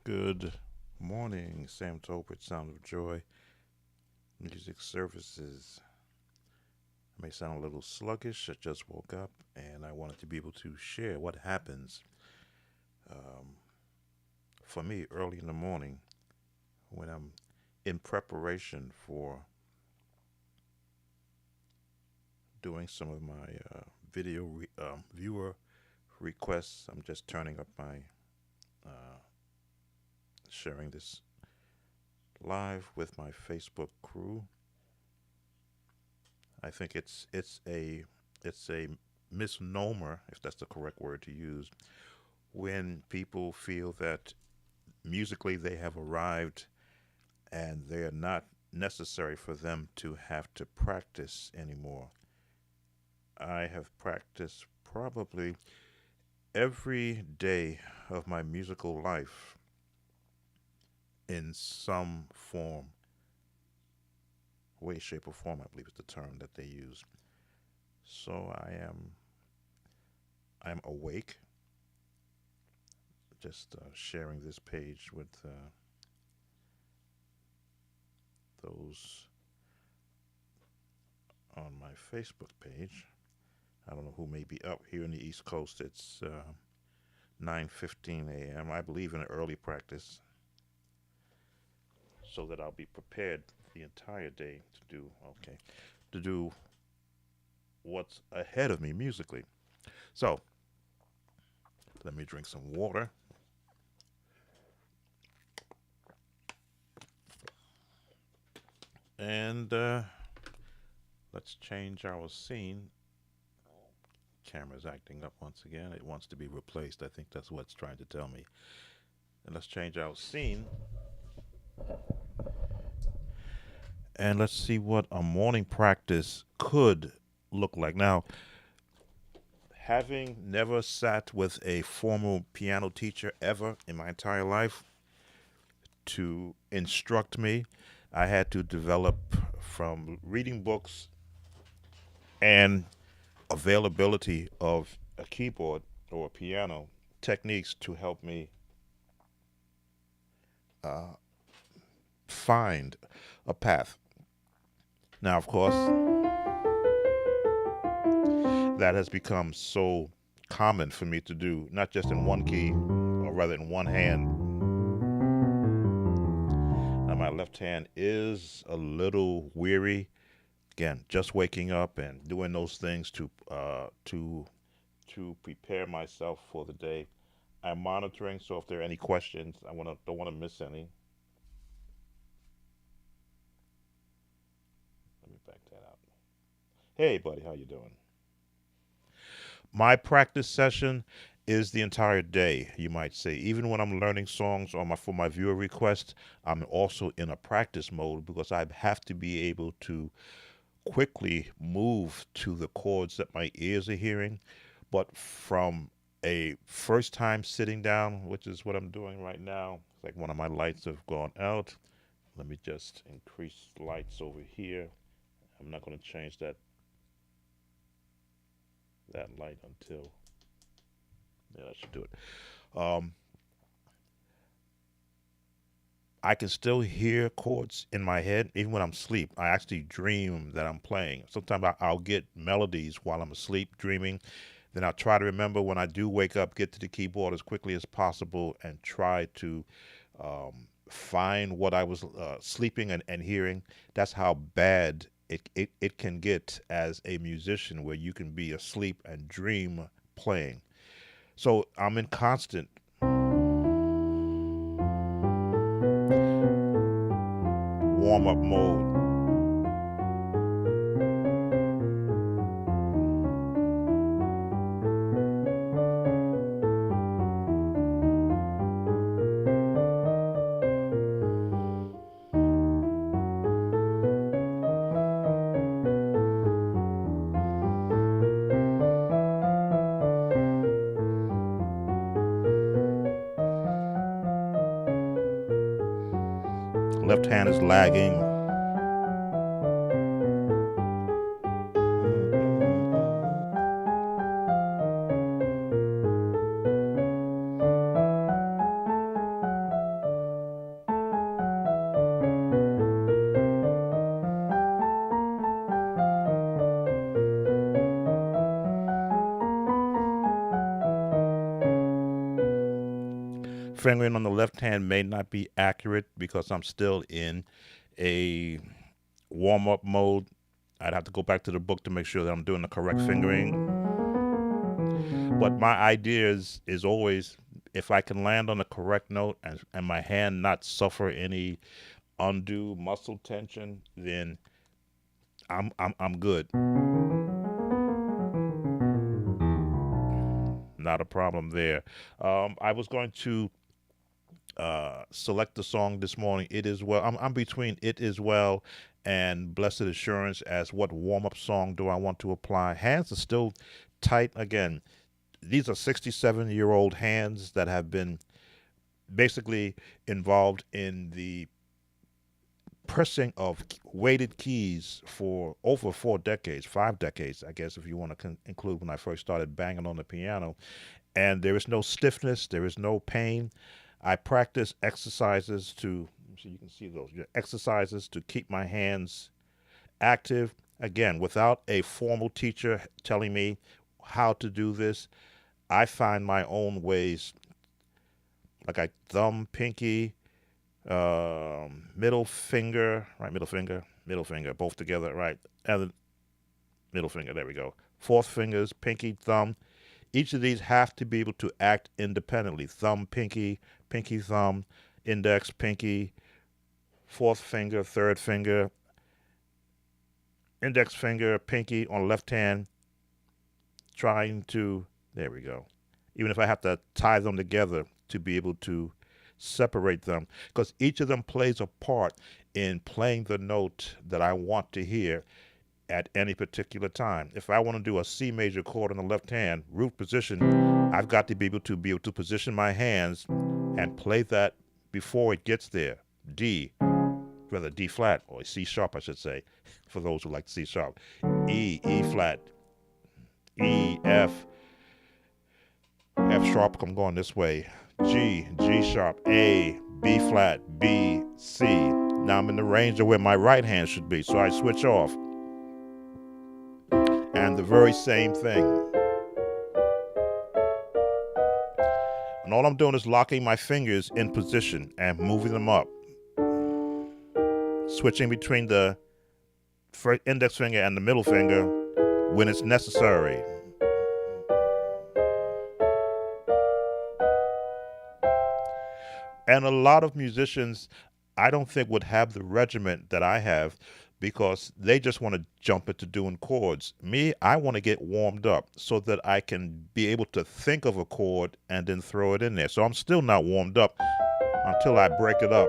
Good morning, Sam Tolbert, Sound of Joy, Music Services. I may sound a little sluggish. I just woke up and I wanted to be able to share what happens um, for me early in the morning when I'm in preparation for doing some of my video viewer requests. I'm just turning up my uh, sharing this live with my Facebook crew. I think it's a misnomer, if that's the correct word to use, when people feel that musically they have arrived and they're not necessary for them to have to practice anymore. I have practiced probably every day of my musical life in some form, way, shape, or form, I believe is the term that they use. So I am awake, just sharing this page with those on my Facebook page. I don't know who may be up here in the East Coast. It's 9:15 a.m. I believe in early practice, so that I'll be prepared the entire day to do what's ahead of me musically. So let me drink some water, and let's change our scene. Camera's acting up once again. It wants to be replaced. I think that's what it's trying to tell me. And let's change our scene and let's see what a morning practice could look like. Now, having never sat with a formal piano teacher ever in my entire life to instruct me, I had to develop from reading books and availability of a keyboard or a piano techniques to help me uh, find a path. Now, of course, that has become so common for me to do, not just in one key, or rather in one hand. Now, my left hand is a little weary. Again, just waking up and doing those things to prepare myself for the day. I'm monitoring, so if there are any questions, I wanna don't want to miss any. Let me back that out. Hey, buddy, how you doing? My practice session is the entire day, you might say. Even when I'm learning songs or my for my viewer requests, I'm also in a practice mode because I have to be able to quickly move to the chords that my ears are hearing. But from a first time sitting down, which is what I'm doing right now, it's like one of my lights have gone out. Let me just increase lights over here. I'm not going to change that light until yeah, that should do it. Um, I can still hear chords in my head even when I'm asleep. I actually dream that I'm playing. Sometimes I'll get melodies while I'm asleep dreaming. Then I'll try to remember when I do wake up, get to the keyboard as quickly as possible, and try to find what I was sleeping and hearing. That's how bad it can get as a musician, where you can be asleep and dream playing. So I'm in constant warm up mode. Left hand is lagging. Fingering on the left hand may not be accurate because I'm still in a warm up mode. I'd have to go back to the book to make sure that I'm doing the correct fingering. But my idea is always, if I can land on the correct note and my hand not suffer any undue muscle tension, then I'm good. Not a problem there. I was going to select the song this morning. It Is Well. I'm between It Is Well and Blessed Assurance as what warm up song do I want to apply. Hands are still tight again. These are 67-year-old hands that have been basically involved in the pressing of weighted keys for over 4 decades, 5 decades, I guess, if you want to include when I first started banging on the piano. And there is no stiffness, there is no pain. I practice exercises to, so you can see those exercises to keep my hands active. Again, without a formal teacher telling me how to do this, I find my own ways. Like I thumb, pinky, middle finger, right? Middle finger, both together, right? And the middle finger, there we go. Fourth fingers, pinky, thumb. Each of these have to be able to act independently. Thumb, pinky, pinky, thumb, index, pinky, fourth finger, third finger, index finger, pinky on left hand, trying to, there we go. Even if I have to tie them together to be able to separate them, because each of them plays a part in playing the note that I want to hear at any particular time. If I want to do a C major chord on the left hand, root position, I've got to be able to position my hands and play that before it gets there. D, rather D flat, or C sharp, I should say, for those who like C sharp. E, E flat, E, F, F sharp, I'm going this way. G, G sharp, A, B flat, B, C. Now I'm in the range of where my right hand should be, so I switch off. And the very same thing. And all I'm doing is locking my fingers in position and moving them up. Switching between the index finger and the middle finger when it's necessary. And a lot of musicians, I don't think, would have the regiment that I have because they just want to jump into doing chords. Me, I want to get warmed up so that I can be able to think of a chord and then throw it in there. So I'm still not warmed up until I break it up.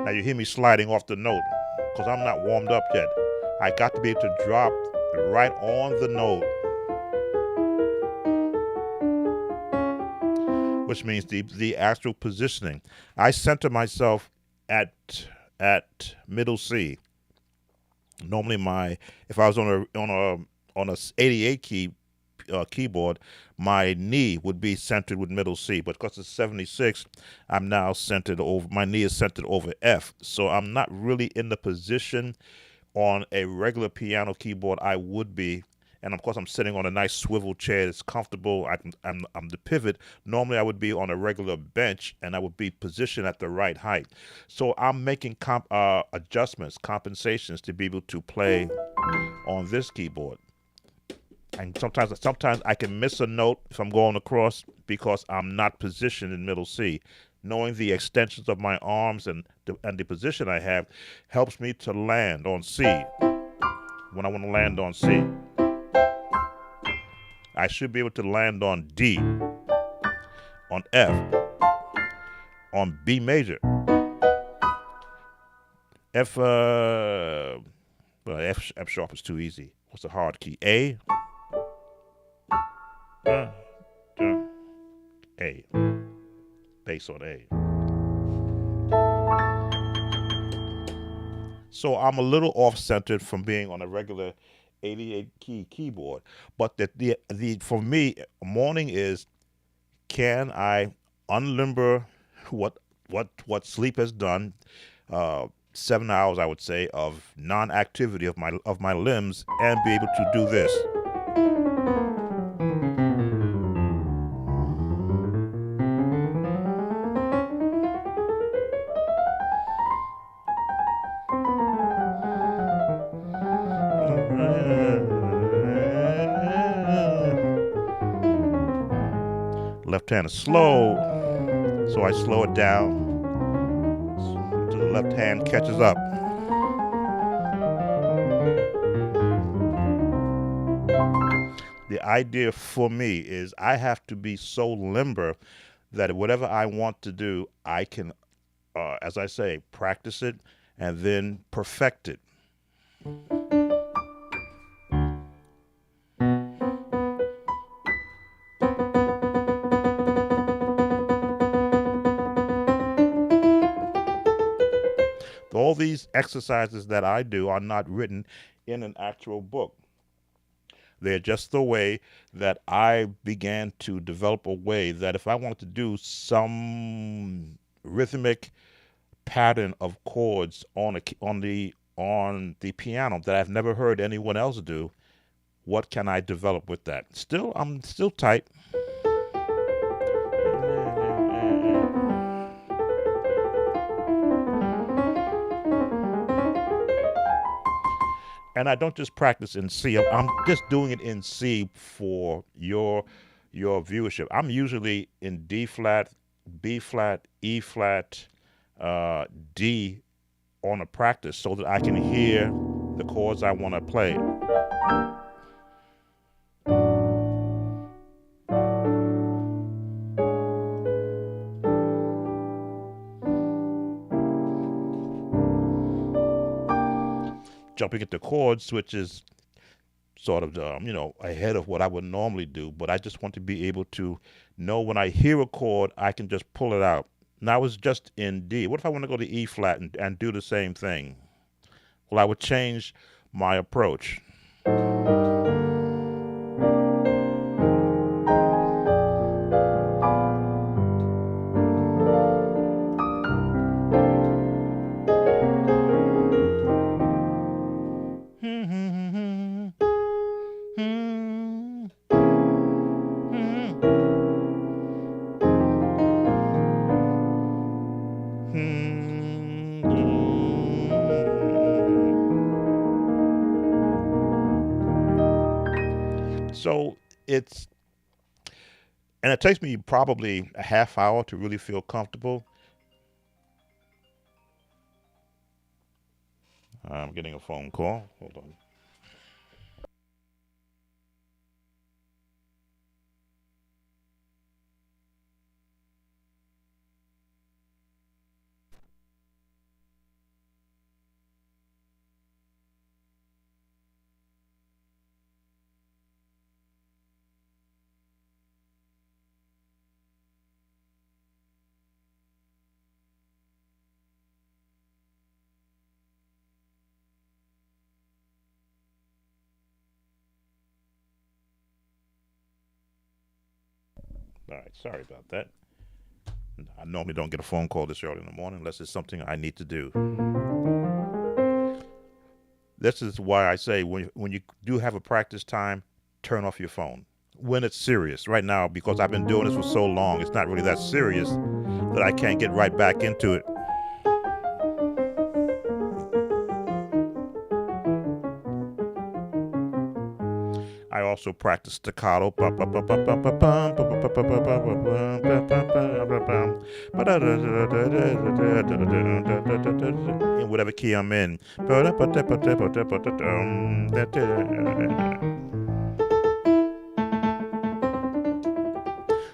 Now you hear me sliding off the note because I'm not warmed up yet. I got to be able to drop right on the note, which means the actual positioning. I center myself at middle C. Normally, if I was on a 88 key keyboard, my knee would be centered with middle C. But because it's 76, I'm now centered over. My knee is centered over F. So I'm not really in the position on a regular piano keyboard I would be. And of course, I'm sitting on a nice swivel chair. It's comfortable. I'm the pivot. Normally, I would be on a regular bench, and I would be positioned at the right height. So I'm making adjustments, compensations to be able to play on this keyboard. And sometimes I can miss a note if I'm going across because I'm not positioned in middle C. Knowing the extensions of my arms and the position I have helps me to land on C when I want to land on C. I should be able to land on D, on F, on B major. F sharp is too easy. What's a hard key? A. A. Bass on A. So I'm a little off-centered from being on a regular 88 key keyboard, but the for me, morning is, can I unlimber what sleep has done, 7 hours I would say of non-activity of my limbs, and be able to do this. left hand is slow, so I slow it down until the left hand catches up. The idea for me is I have to be so limber that whatever I want to do, I can, as I say, practice it and then perfect it. All these exercises that I do are not written in an actual book. They're just the way that I began to develop a way that if I wanted to do some rhythmic pattern of chords on the piano that I've never heard anyone else do, what can I develop with that? Still, I'm still tight. And I don't just practice in C. I'm just doing it in C for your viewership. I'm usually in D flat, B flat, E flat, D on a practice so that I can hear the chords I want to play. Jumping into chords, which is sort of ahead of what I would normally do, but I just want to be able to know when I hear a chord, I can just pull it out. Now I was just in D. What if I want to go to E flat and do the same thing? Well, I would change my approach. So and it takes me probably a half hour to really feel comfortable. I'm getting a phone call. Hold on. All right, sorry about that. I normally don't get a phone call this early in the morning unless it's something I need to do. This is why I say when you do have a practice time, turn off your phone. When it's serious. Right now, because I've been doing this for so long, it's not really that serious that I can't get right back into it. I also practice staccato in whatever key I'm in.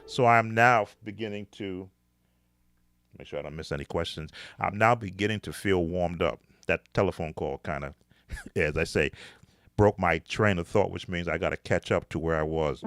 So I'm now beginning to make sure I don't miss any questions. I'm now beginning to feel warmed up. That telephone call kind of, as I say, broke my train of thought, which means I got to catch up to where I was.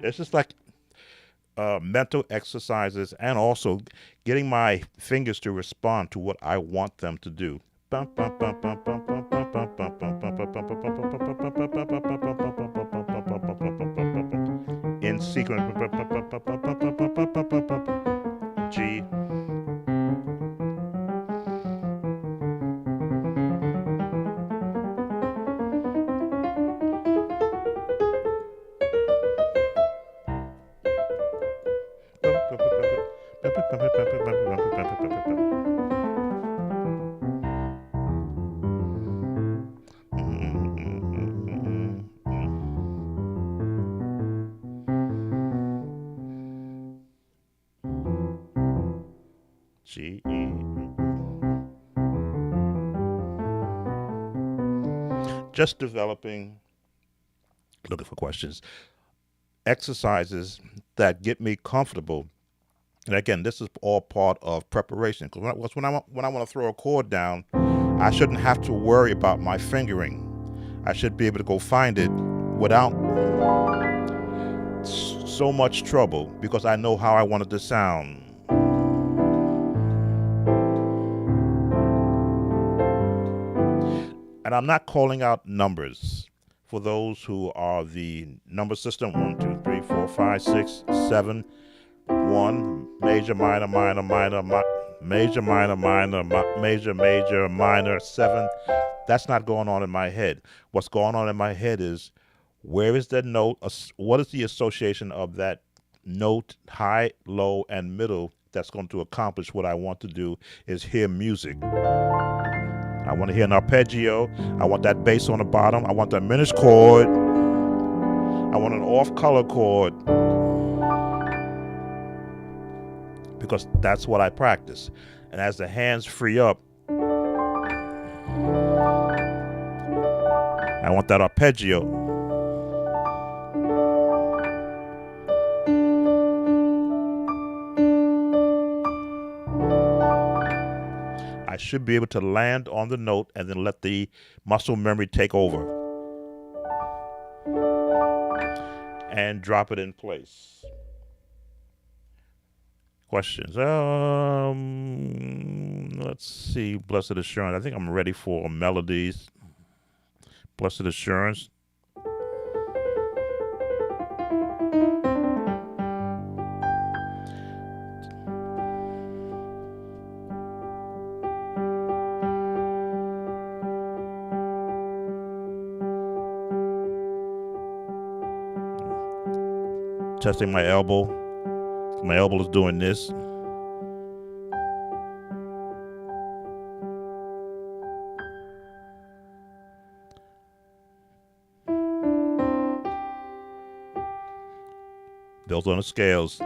It's just like mental exercises and also getting my fingers to respond to what I want them to do. Bum, bum, bum, bum, bum, bum, bum, in sequence. G. G, E. Just developing, looking for questions, exercises that get me comfortable. And again, this is all part of preparation. Because when I want to throw a chord down, I shouldn't have to worry about my fingering. I should be able to go find it without so much trouble because I know how I want it to sound. And I'm not calling out numbers for those who are the number system 1, 2, 3, 4, 5, 6, 7, 1, major, minor, minor, minor, major, minor, minor, major, major, minor, 7. That's not going on in my head. What's going on in my head is where is that note? What is the association of that note, high, low, and middle that's going to accomplish what I want to do is hear music. I want to hear an arpeggio. I want that bass on the bottom. I want that diminished chord. I want an off color chord. Because that's what I practice. And as the hands free up, I want that arpeggio. I should be able to land on the note and then let the muscle memory take over and drop it in place. Questions? Let's see. Blessed Assurance. I think I'm ready for melodies. Blessed Assurance. Testing my elbow. My elbow is doing this. Those on the scales.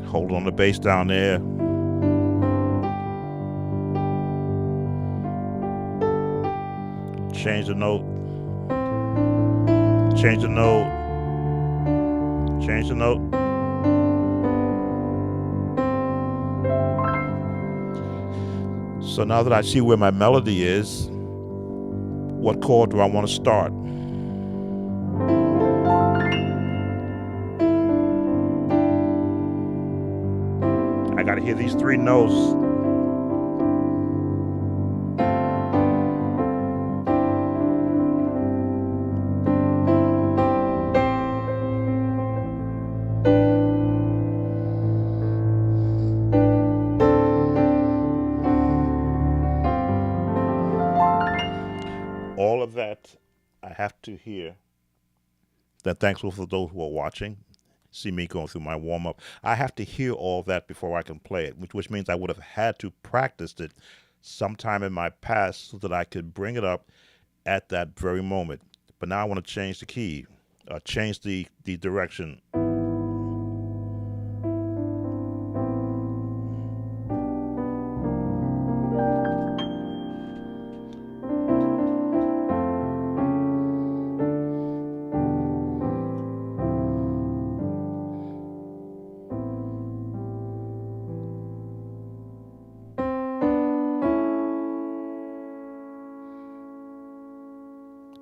Hold on the bass down there. Change the note. Change the note. Change the note. So now that I see where my melody is, what chord do I want to start? I got to hear these 3 notes. All of that I have to hear. That thankful for those who are watching, see me going through my warm-up. I have to hear all that before I can play it, which means I would have had to practice it sometime in my past so that I could bring it up at that very moment. But now I want to change the key, change the direction.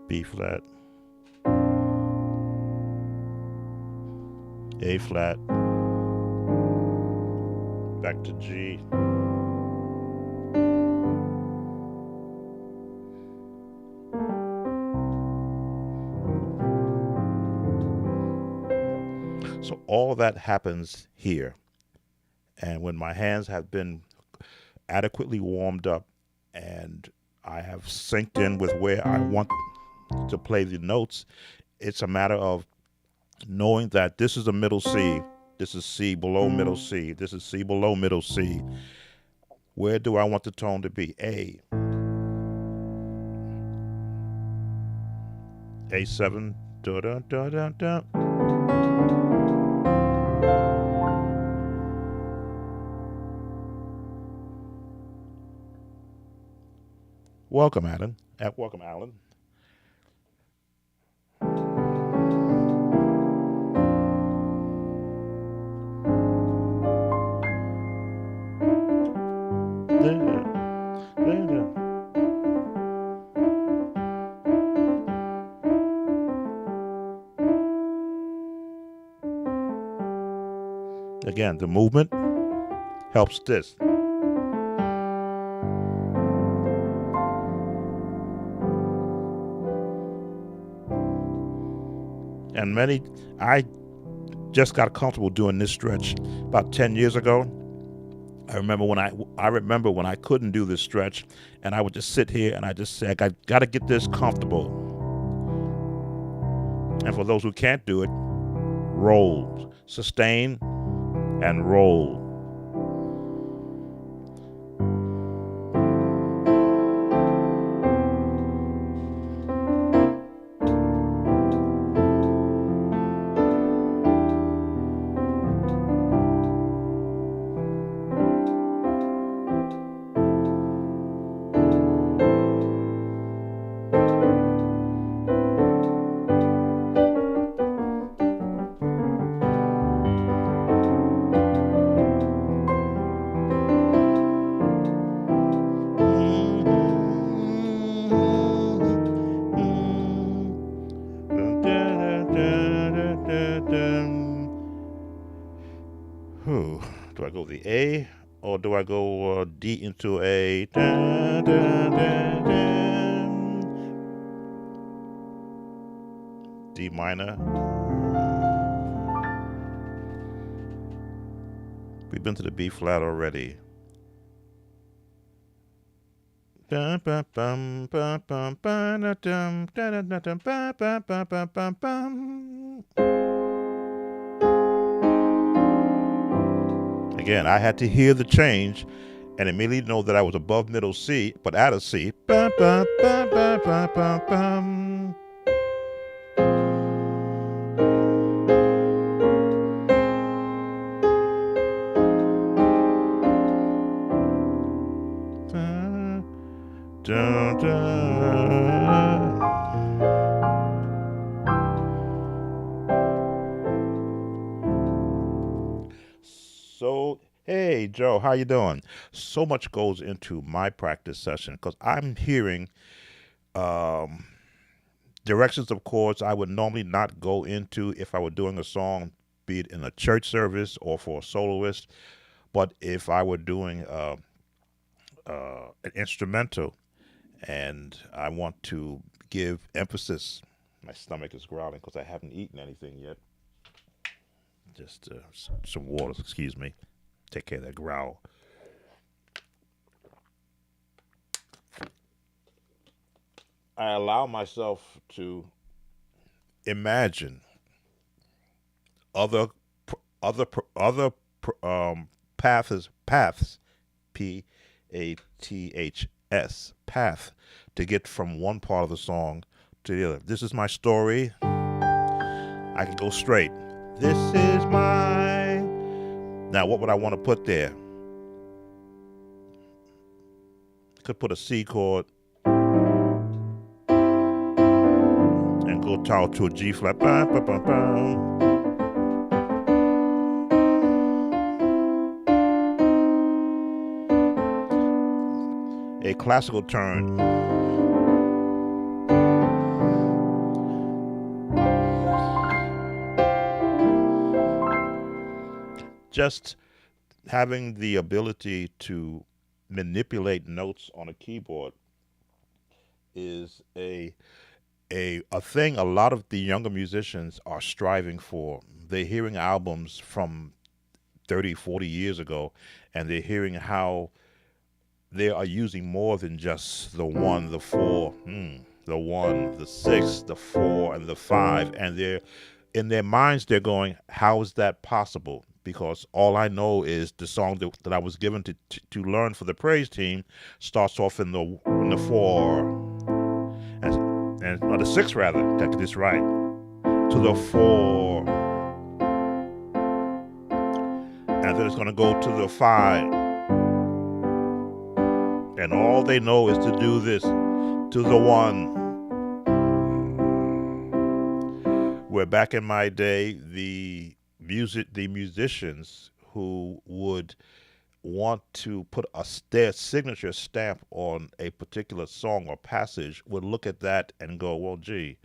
B flat. A flat, back to G. So all that happens here. And when my hands have been adequately warmed up and I have synced in with where I want to play the notes, it's a matter of knowing that this is a middle C, this is C below middle C, this is C below middle C. Where do I want the tone to be? A7, da da da da da. Welcome, Alan. Welcome, Alan. Again, the movement helps this. And I just got comfortable doing this stretch about 10 years ago. I remember when I couldn't do this stretch, and I would just sit here and I just say, I got to get this comfortable. And for those who can't do it, roll, sustain, and roll. Do I go the A or do I go D into a D minor? We've been to the B flat already. Again, I had to hear the change and immediately know that I was above middle C, but at a C. So, hey Joe, how you doing? So much goes into my practice session because I'm hearing directions of chords I would normally not go into if I were doing a song, be it in a church service or for a soloist. But if I were doing an instrumental and I want to give emphasis, my stomach is growling because I haven't eaten anything yet. Just some water, excuse me. Take care of that growl. I allow myself to imagine other paths, P-A-T-H-S, path to get from one part of the song to the other. This is my story. I can go straight. This is my... Now, what would I want to put there? Could put a C chord and go down to a G flat. Ba, ba, ba, ba. A classical turn. just having the ability to manipulate notes on a keyboard is a thing a lot of the younger musicians are striving for. They're hearing albums from 30, 40 years ago, and they're hearing how they are using more than just the one, the four, the one, the six, the four, and the five. And they're in their minds, they're going, how is that possible? Because all I know is the song that I was given to learn for the praise team starts off in the four, and or the six rather, got this right, to the four, and then it's going to go to the five, and all they know is to do this to the one. Where back in my day, the musicians who would want to put their signature stamp on a particular song or passage would look at that and go, well, gee,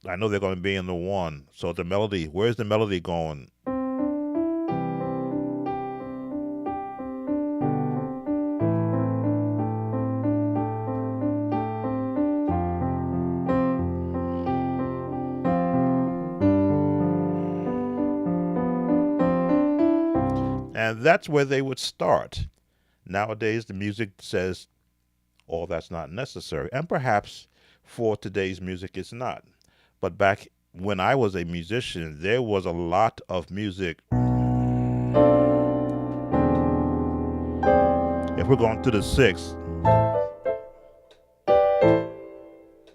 I know they're going to be in the one. So the melody, where's the melody going? And that's where they would start. Nowadays, the music says, oh, that's not necessary. And perhaps for today's music, it's not. But back when I was a musician, there was a lot of music. If we're going to the six,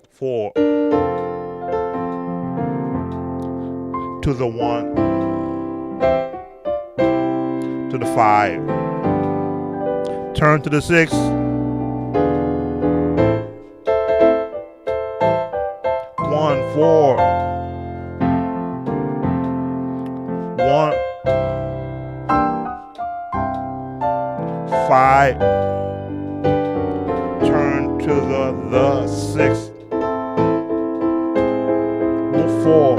four, to the one, to the five, turn to the six, one, four, one, five, turn to the six, four,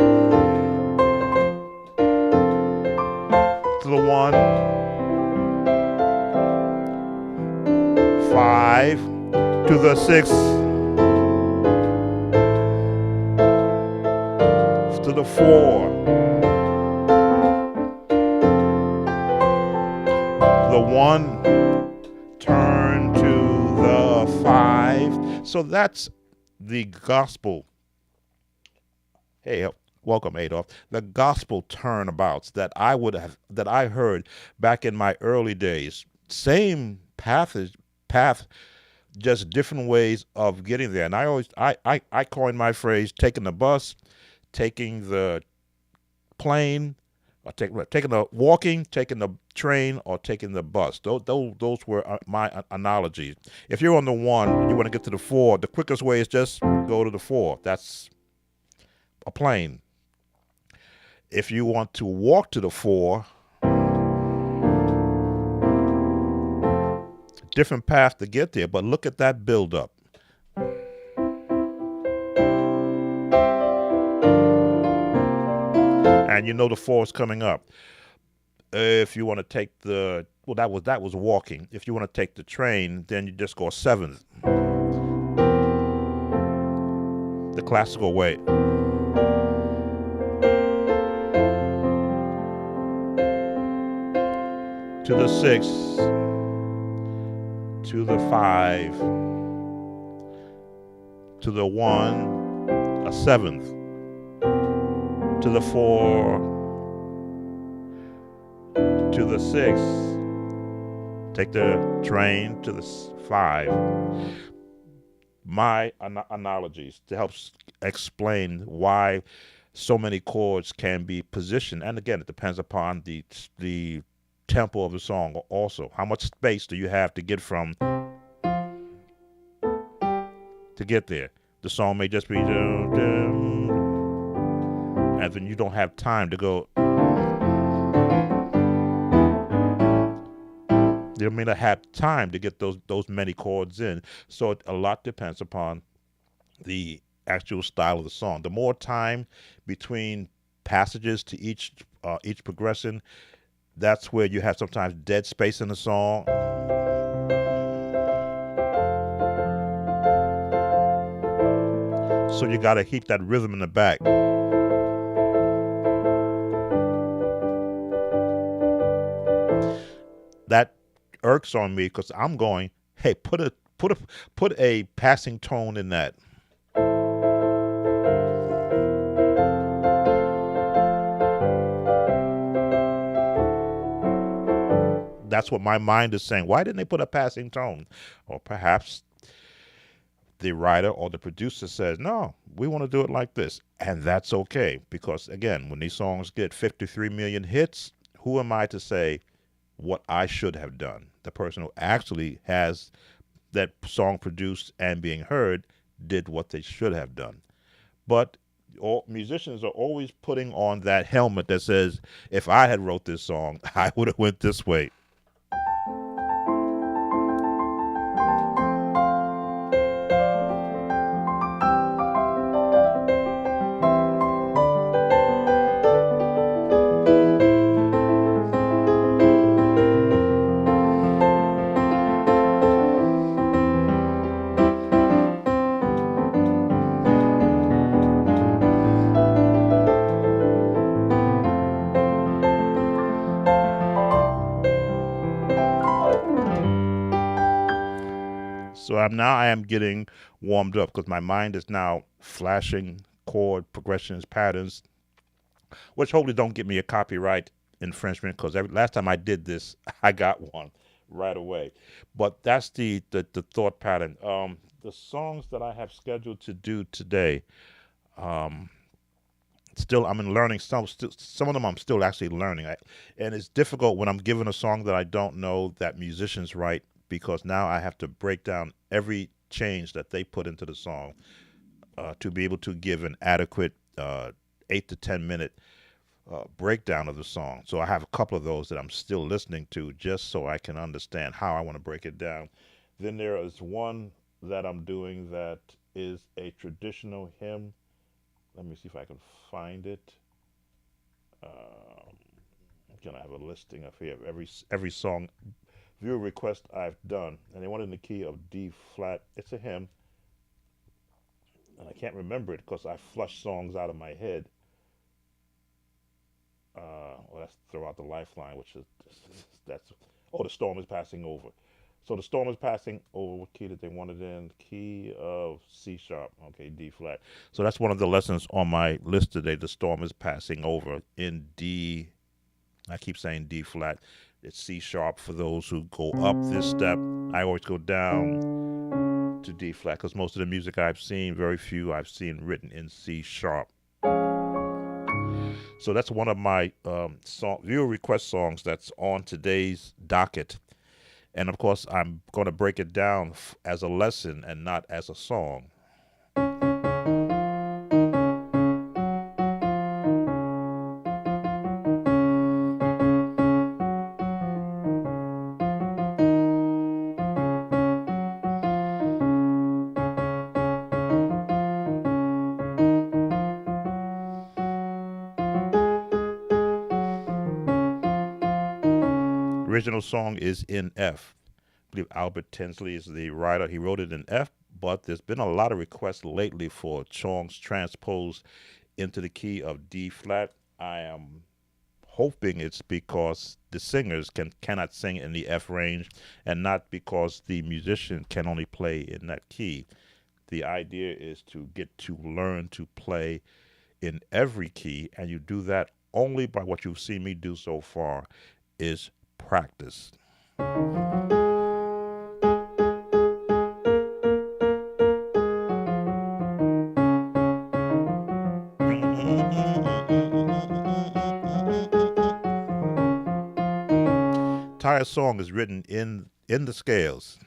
to the one, five, to the six, to the four, the one, turn to the five. So that's the gospel. Hey, welcome, Adolf. The gospel turnabouts that I heard back in my early days. Same path, just different ways of getting there. And I coined my phrase: taking the bus, taking the plane, or taking the walking, taking the train, or taking the bus. Those were my analogies. If you're on the one, you want to get to the four. The quickest way is just go to the four. That's a plane. If you want to walk to the four, different path to get there, but look at that build up. And you know the four is coming up. If you want to take that was walking. If you want to take the train, then you just go seventh, the classical way. To the six, to the five, to the one, a seventh, to the four, to the six, take the train to the five. My analogies to help explain why so many chords can be positioned. And again, it depends upon the tempo of the song also. How much space do you have to get there? The song may just be dum, dum, and then you don't have time to go. You may not have time to get those many chords in. So a lot depends upon the actual style of the song. The more time between passages to each progression, That's where you have sometimes dead space in the song. So you got to keep that rhythm in the back. That irks on me because I'm going, hey, put a passing tone in that. That's what my mind is saying. Why didn't they put a passing tone? Or perhaps the writer or the producer says, no, we want to do it like this. And that's okay. Because again, when these songs get 53 million hits, who am I to say what I should have done? The person who actually has that song produced and being heard did what they should have done. But all musicians are always putting on that helmet that says, if I had wrote this song, I would have went this way. So I am getting warmed up because my mind is now flashing chord progressions, patterns, which hopefully don't get me a copyright infringement because last time I did this, I got one right away. But that's the thought pattern. The songs that I have scheduled to do today, um, still I'm in learning some of them I'm still actually learning. And it's difficult when I'm given a song that I don't know that musicians write because now I have to break down every change that they put into the song to be able to give an adequate 8 to 10 minute breakdown of the song. So I have a couple of those that I'm still listening to just so I can understand how I want to break it down. Then there is one that I'm doing that is a traditional hymn. Let me see if I can find it. Um, can I have a listing of here of every song viewer request I've done, and they want it in the key of D flat. It's a hymn, and I can't remember it because I flush songs out of my head. Well, that's throughout the lifeline, which is that's. Oh, the storm is passing over. So the storm is passing over. What key did they want it in? Key of C sharp. Okay, D flat. So that's one of the lessons on my list today. The storm is passing over in D. I keep saying D flat. It's C sharp for those who go up this step. I always go down to D flat because most of the music I've seen, very few I've seen written in C sharp. So that's one of my viewer request songs that's on today's docket. And of course, I'm going to break it down as a lesson and not as a song. Original song is in F. I believe Albert Tinsley is the writer. He wrote it in F, but there's been a lot of requests lately for songs transposed into the key of D flat. I am hoping it's because the singers cannot sing in the F range and not because the musician can only play in that key. The idea is to get to learn to play in every key, and you do that only by what you've seen me do so far is practice. Entire song is written in the scales.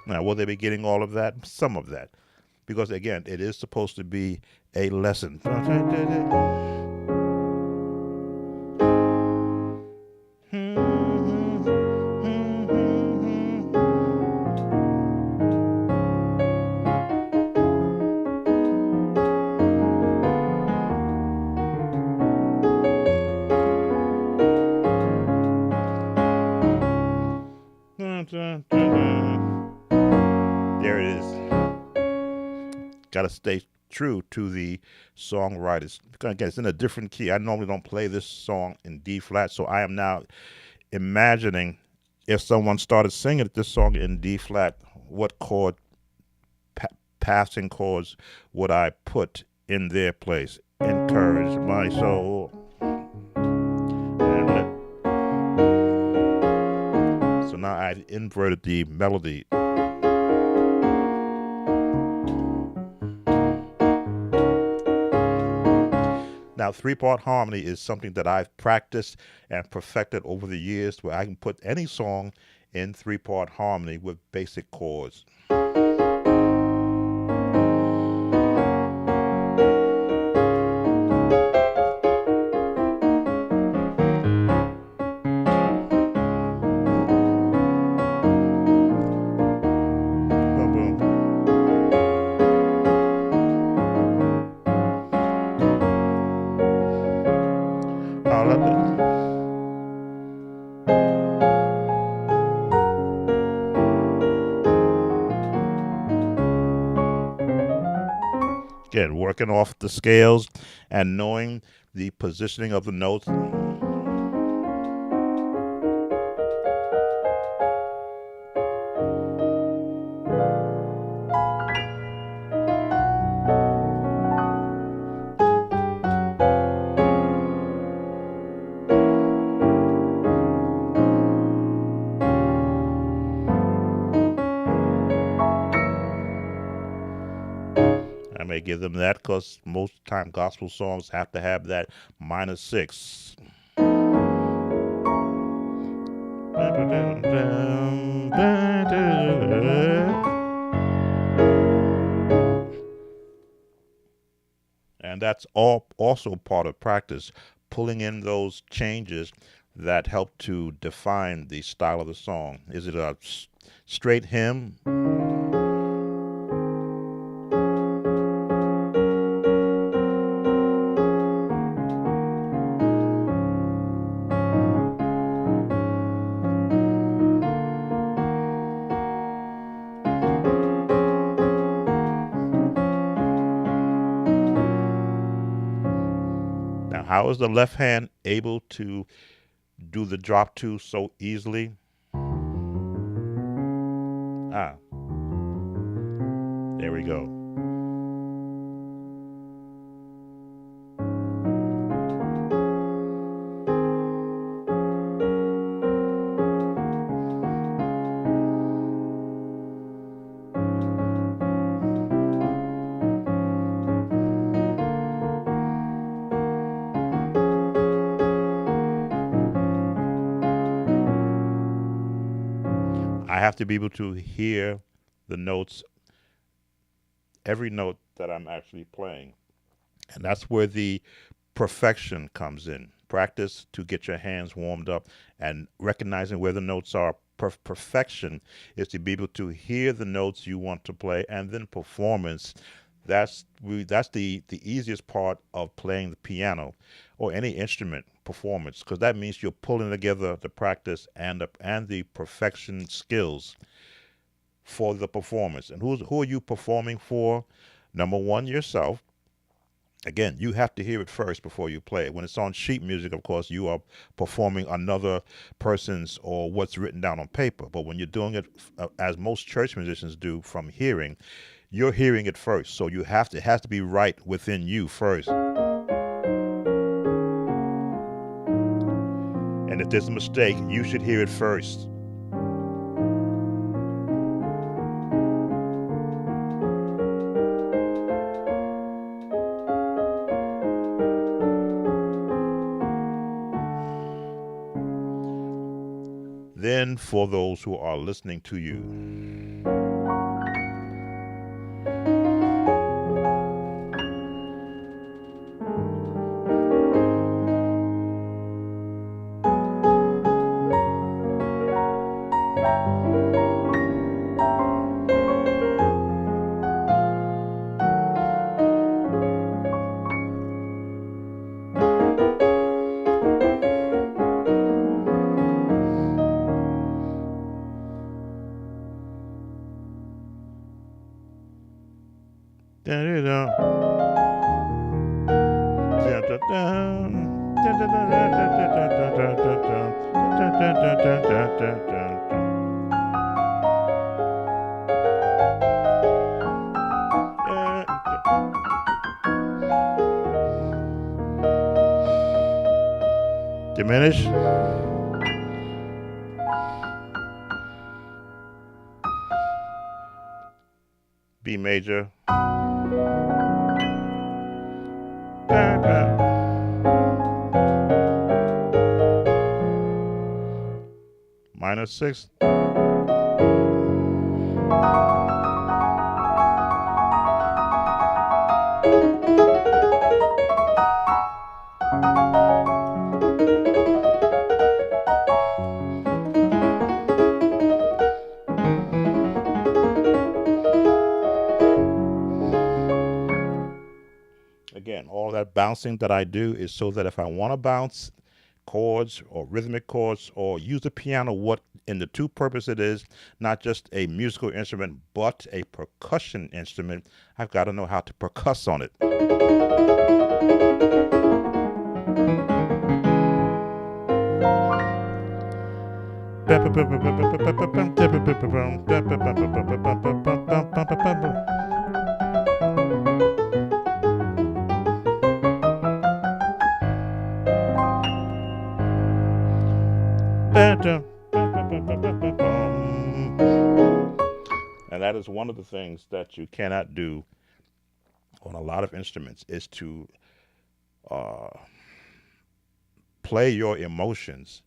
Now, will they be getting all of that? Some of that. because again, it is supposed to be a lesson. There it is. Got to stay true to the songwriters. Again, it's in a different key. I normally don't play this song in D flat, so I am now imagining if someone started singing this song in D flat, what chord, passing chords, would I put in their place? Encourage my soul. So now I've inverted the melody. Now, three-part harmony is something that I've practiced and perfected over the years where I can put any song in three-part harmony with basic chords. Again, working off the scales and knowing the positioning of the notes. I may give them that because most time gospel songs have to have that minor six. And that's all also part of practice, pulling in those changes that help to define the style of the song. Is it a straight hymn? Now, how is the left hand able to do the drop two so easily? There we go. I have to be able to hear the notes, every note that I'm actually playing. And that's where the perfection comes in. Practice to get your hands warmed up and recognizing where the notes are. Perfection is to be able to hear the notes you want to play, and then performance. That's the easiest part of playing the piano or any instrument performance, because that means you're pulling together the practice and the perfection skills for the performance. And who are you performing for? Number one, yourself. Again, you have to hear it first before you play it. When it's on sheet music, of course, you are performing another person's or what's written down on paper. But when you're doing it, as most church musicians do, from hearing, you're hearing it first. So it has to be right within you first. And if there's a mistake, you should hear it first. Then for those who are listening to you, dun, dun. Diminish. B major. Minor sixth. Again, all that bouncing that I do is so that if I want to bounce chords or rhythmic chords or use the piano, what in the two purpose it is, not just a musical instrument, but a percussion instrument, I've got to know how to percuss on it. And that is one of the things that you cannot do on a lot of instruments is to uh, play your emotions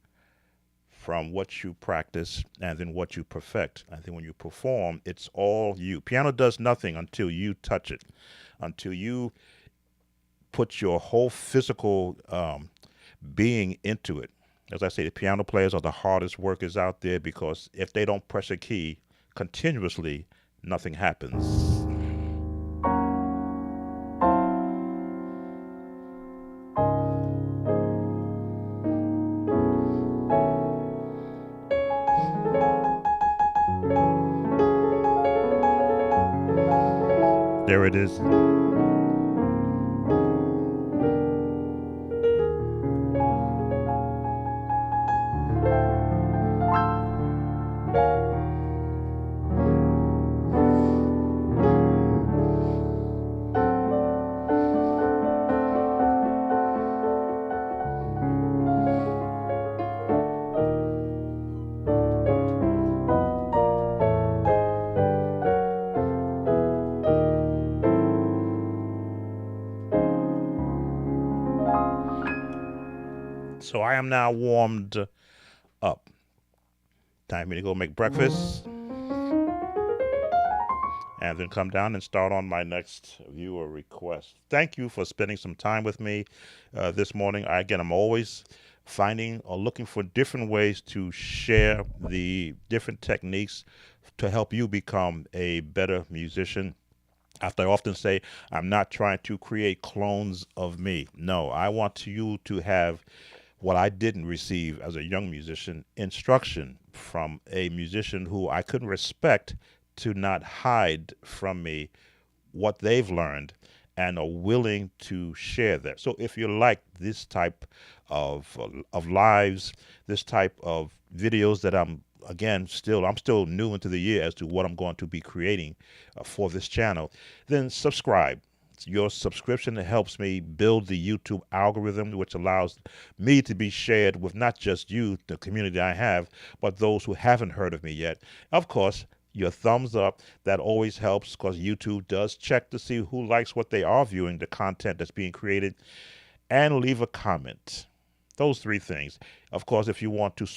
from what you practice and then what you perfect. I think when you perform, it's all you. Piano does nothing until you touch it, until you put your whole physical being into it. As I say, the piano players are the hardest workers out there because if they don't press a key continuously, nothing happens. There it is. So I am now warmed up. Time for me to go make breakfast and then come down and start on my next viewer request. Thank you for spending some time with me this morning. I'm always finding or looking for different ways to share the different techniques to help you become a better musician. After I often say, I'm not trying to create clones of me. No, I want you to have what I didn't receive as a young musician, instruction from a musician who I couldn't respect to not hide from me what they've learned and are willing to share that. So if you like this type of lives, this type of videos that I'm still new into the year as to what I'm going to be creating for this channel, then subscribe. Your subscription helps me build the YouTube algorithm, which allows me to be shared with not just you, the community I have, but those who haven't heard of me yet. Of course, your thumbs up, that always helps because YouTube does check to see who likes what they are viewing, the content that's being created, and leave a comment. Those three things. Of course, if you want to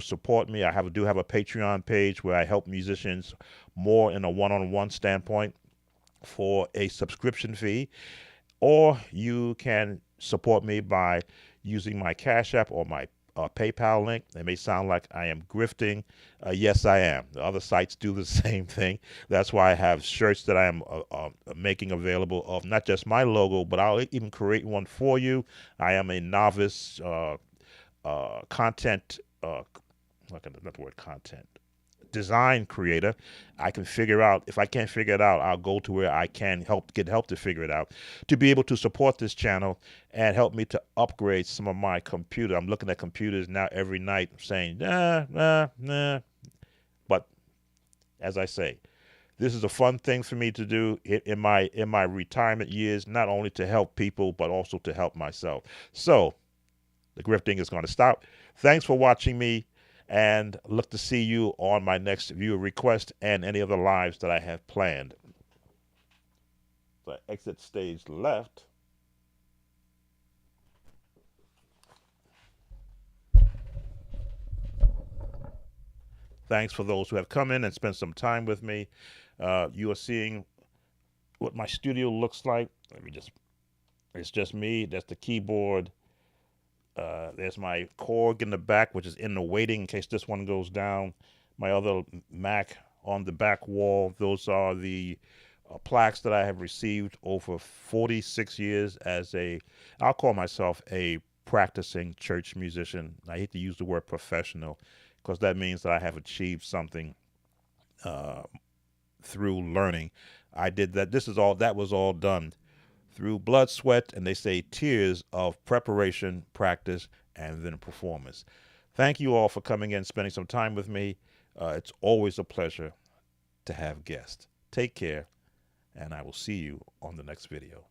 support me, do have a Patreon page where I help musicians more in a one-on-one standpoint for a subscription fee, or you can support me by using my Cash App or my PayPal link. It may sound like I am grifting. Yes, I am. The other sites do the same thing. That's why I have shirts that I am making available of not just my logo, but I'll even create one for you. I am a novice content, not the word content, design creator. I can figure out, if I can't figure it out, I'll go to where I can get help to figure it out, to be able to support this channel and help me to upgrade some of my computer. I'm looking at computers now every night saying, nah. But as I say, this is a fun thing for me to do in my retirement years, not only to help people, but also to help myself. So the grifting is going to stop. Thanks for watching me, and look to see you on my next viewer request and any other lives that I have planned. So I exit stage left. Thanks for those who have come in and spent some time with me. You are seeing what my studio looks like. It's just me. That's the keyboard. There's my Korg in the back, which is in the waiting in case this one goes down. My other Mac on the back wall. Those are the plaques that I have received over 46 years as I'll call myself a practicing church musician. I hate to use the word professional because that means that I have achieved something through learning. I did that. That was all done through blood, sweat, and they say tears of preparation, practice, and then performance. Thank you all for coming in, spending some time with me. It's always a pleasure to have guests. Take care, and I will see you on the next video.